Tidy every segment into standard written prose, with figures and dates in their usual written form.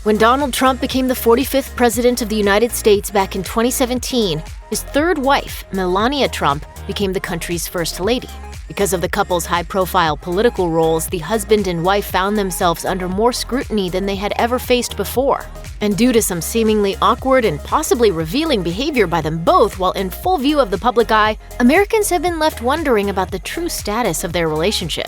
When Donald Trump became the 45th President of the United States back in 2017, his third wife, Melania Trump, became the country's First Lady. Because of the couple's high-profile political roles, the husband and wife found themselves under more scrutiny than they had ever faced before. And due to some seemingly awkward and possibly revealing behavior by them both while in full view of the public eye, Americans have been left wondering about the true status of their relationship.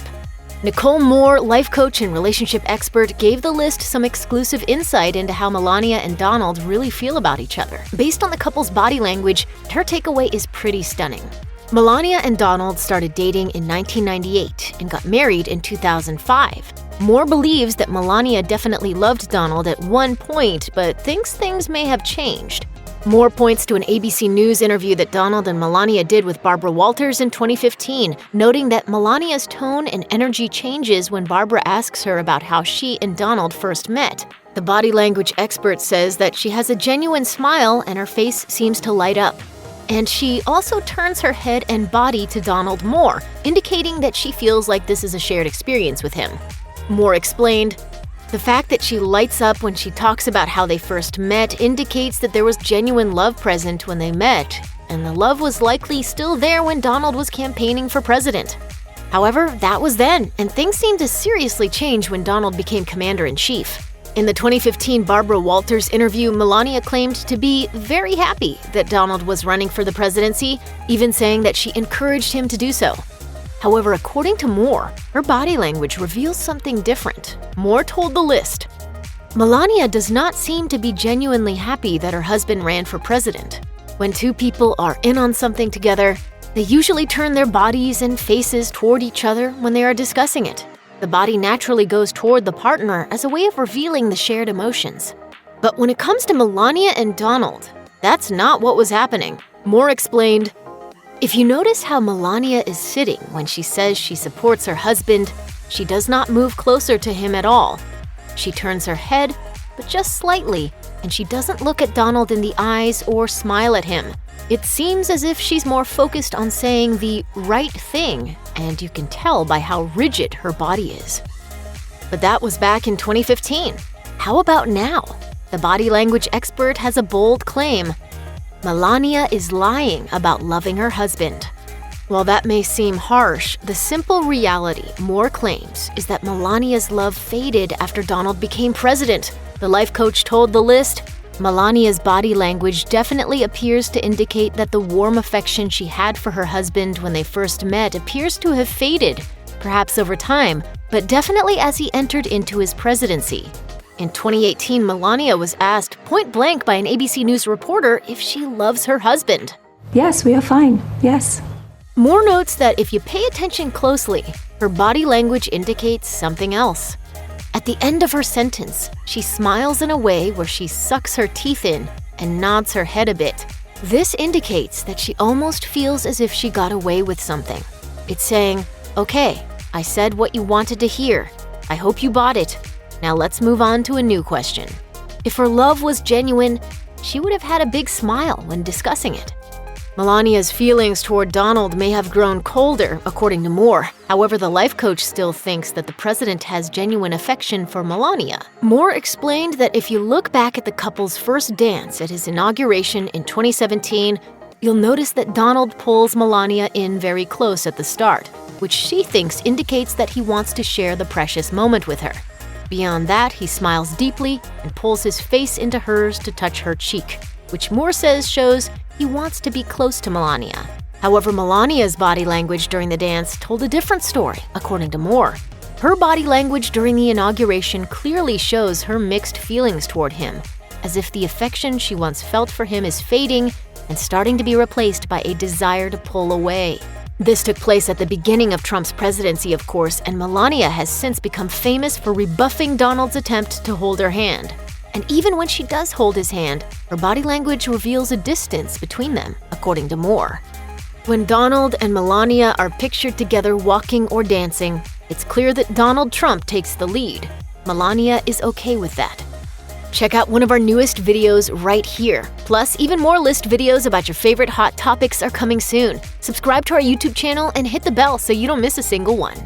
Nicole Moore, life coach and relationship expert, gave the list some exclusive insight into how Melania and Donald really feel about each other. Based on the couple's body language, her takeaway is pretty stunning. Melania and Donald started dating in 1998 and got married in 2005. Moore believes that Melania definitely loved Donald at one point, but thinks things may have changed. Moore points to an ABC News interview that Donald and Melania did with Barbara Walters in 2015, noting that Melania's tone and energy changes when Barbara asks her about how she and Donald first met. The body language expert says that she has a genuine smile and her face seems to light up. And she also turns her head and body to Donald more, indicating that she feels like this is a shared experience with him. Moore explained, "The fact that she lights up when she talks about how they first met indicates that there was genuine love present when they met, and the love was likely still there when Donald was campaigning for president. However, that was then, and things seemed to seriously change when Donald became commander-in-chief." In the 2015 Barbara Walters interview, Melania claimed to be very happy that Donald was running for the presidency, even saying that she encouraged him to do so. However, according to Moore, her body language reveals something different. Moore told the list, "Melania does not seem to be genuinely happy that her husband ran for president. When two people are in on something together, they usually turn their bodies and faces toward each other when they are discussing it. The body naturally goes toward the partner as a way of revealing the shared emotions. But when it comes to Melania and Donald, that's not what was happening." Moore explained, "If you notice how Melania is sitting when she says she supports her husband, she does not move closer to him at all. She turns her head, but just slightly, and she doesn't look at Donald in the eyes or smile at him. It seems as if she's more focused on saying the right thing, and you can tell by how rigid her body is." But that was back in 2015. How about now? The body language expert has a bold claim. Melania is lying about loving her husband. While that may seem harsh, the simple reality, Moore claims, is that Melania's love faded after Donald became president. The life coach told the list, "Melania's body language definitely appears to indicate that the warm affection she had for her husband when they first met appears to have faded, perhaps over time, but definitely as he entered into his presidency." In 2018, Melania was asked point-blank by an ABC News reporter if she loves her husband. "Yes, we are fine. Yes." Moore notes that if you pay attention closely, her body language indicates something else. At the end of her sentence, she smiles in a way where she sucks her teeth in and nods her head a bit. This indicates that she almost feels as if she got away with something. It's saying, "Okay, I said what you wanted to hear. I hope you bought it. Now let's move on to a new question." If her love was genuine, she would have had a big smile when discussing it. Melania's feelings toward Donald may have grown colder, according to Moore. However, the life coach still thinks that the president has genuine affection for Melania. Moore explained that if you look back at the couple's first dance at his inauguration in 2017, you'll notice that Donald pulls Melania in very close at the start, which she thinks indicates that he wants to share the precious moment with her. Beyond that, he smiles deeply and pulls his face into hers to touch her cheek, which Moore says shows he wants to be close to Melania. However, Melania's body language during the dance told a different story, according to Moore. Her body language during the inauguration clearly shows her mixed feelings toward him, as if the affection she once felt for him is fading and starting to be replaced by a desire to pull away. This took place at the beginning of Trump's presidency, of course, and Melania has since become famous for rebuffing Donald's attempt to hold her hand. And even when she does hold his hand, her body language reveals a distance between them, according to Moore. When Donald and Melania are pictured together walking or dancing, it's clear that Donald Trump takes the lead. Melania is okay with that. Check out one of our newest videos right here. Plus, even more list videos about your favorite hot topics are coming soon. Subscribe to our YouTube channel and hit the bell so you don't miss a single one.